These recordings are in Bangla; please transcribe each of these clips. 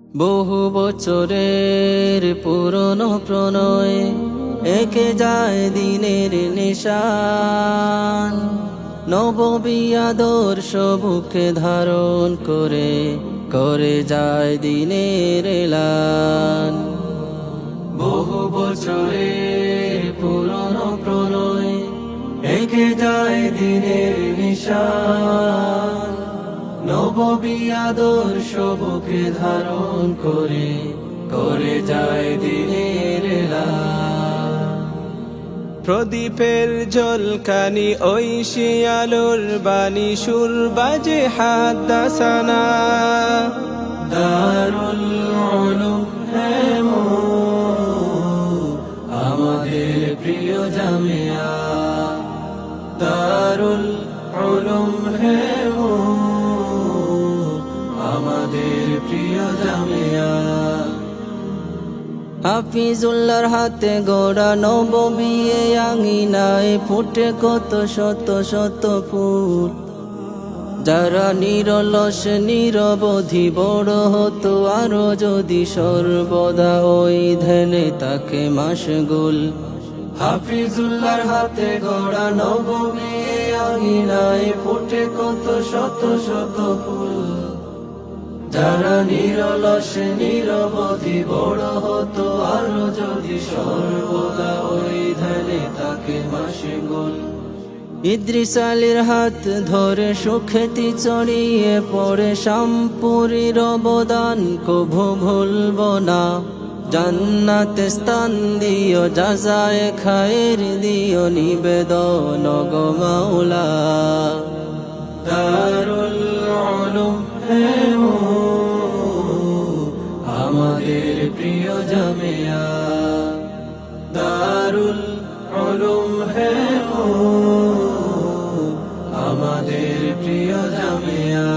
বহু বছরের পুরনো প্রণয় একে যায় দিনের নিশান। নববী আদর্শ বুকে ধারণ করে করে যায় দিনের এলান। বহু বছরের পুরনো প্রণয় একে যায় দিনের নিশান। নববী আদর্শ বুকে ধারণ করে করে যায় দিনের এলান। প্রদীপের ঝলকানি ঐশী আলোর বাণী সুর বাজে হাদাসানা। দারুল উলুম হ্যাঁ আমাদের প্রিয় জামিয়া। দারুল উলুম হ্যাঁ আমাদের প্রিয় জামিয়া। হাফিজুল্লাহর হাতে গড়া নববী আঙিনায় ফুটে কত শত শত ফুল। যারা নিরলস নিরবধি বড় হতো আরো যদি সর্বদা ওই ধ্যানে তাকে মাশগুল। হাফিজুল্লাহর হাতে গড়া নববী আঙিনায় ফুটে কত শত শত ফুল। যারা নিরলস নিরবধি বড় হতো আরো যদি সর্বদা ওই ধ্যানে তাকে মাশগুল। ইদ্রিস আলীর হাত ধরে সুখ্যাতি ছড়িয়ে পড়ে শামপুরীর অবদান কভু ভুলব না। জান্নাতে স্থান দিও জাযায়ে খায়ের দিও নিবেদন গো মাওলা। দারুল উলুম হ্যাঁ আমাদের প্রিয় জামিয়া। দারুল উলুম হ্যাঁ আমাদের প্রিয় জামিয়া।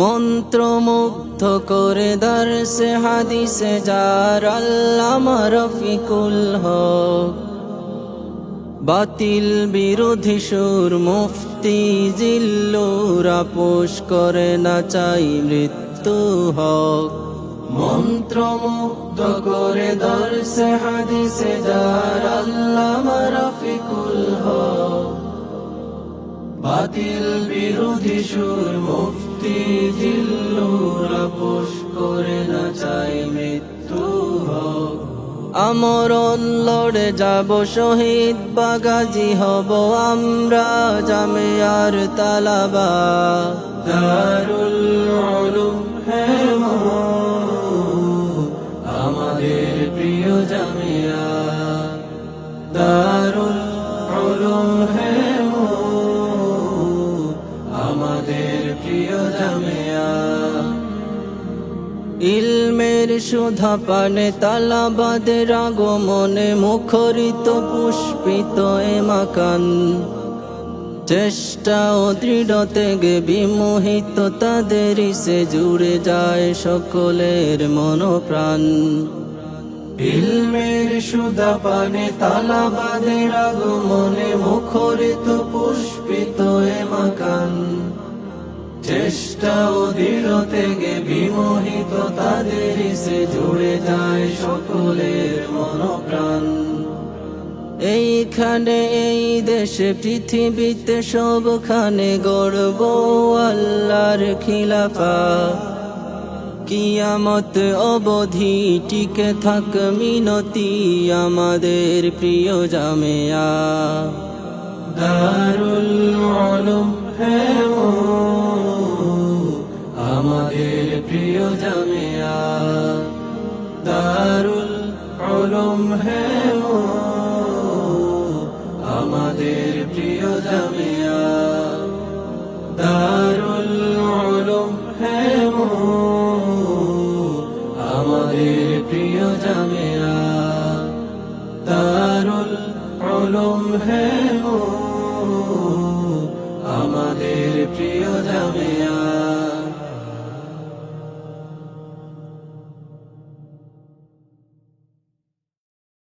মন্ত্রমুগ্ধ করে দরসে হাদিসে যার আল্লামা রফিকুল হক। বাতিল বিরোধী সুর মুফতি জিল্লুর আপোষ করে না চাই মৃত্যু হক। মন্ত্রমুগ্ধ করে দরসে হাদিসে যার আল্লামা রফিকুল হক। বাতিল বিরোধী সুর মুফতি জিল্লুর আপোষ করে না চাই মৃত্যু হক। আমরণ লড়ে যাব শহীদ বাগাজি হব আমরা জামিয়ার তালাবা। দারুল উলুম হ্যাঁ আমাদের প্রিয় জামিয়া। দারুল উলুম হ্যাঁ আমাদের প্রিয় জামিয়া। ইলমের সুধা পানে তালাবাদের আগমনে মুখরিত পুষ্পিত এ মাকান। চেষ্টা ও দৃঢ়তে গে বিমোহিত তাদেরই সে জুড়ে যায় সকলের মনোপ্রাণ। ইলমের সুধা পানে তালাবাদের আগমনে মুখরিত পুষ্পিত এ মাকান। চেষ্টা ও দৃঢ়তে গে বিমোহিত তাদেরই সে জুড়ে যায় সকলের মনোপ্রাণ। এইখানে এই দেশে পৃথিবীতে সবখানে গড়ব আল্লাহর খিলাফা। কিয়ামত অবধি টিকে থাক মিনতি আমাদের প্রিয় জামিয়া। দারুল উলুম হ্যাঁ আমাদের প্রিয় জামিয়া। দারুল উলুম হ্যাঁ আমাদের প্রিয় জামিয়া। দারুল উলুম হ্যাঁ আমাদের প্রিয় জামিয়া। দারুল উলুম হ্যাঁ আমাদের প্রিয় জামিয়া।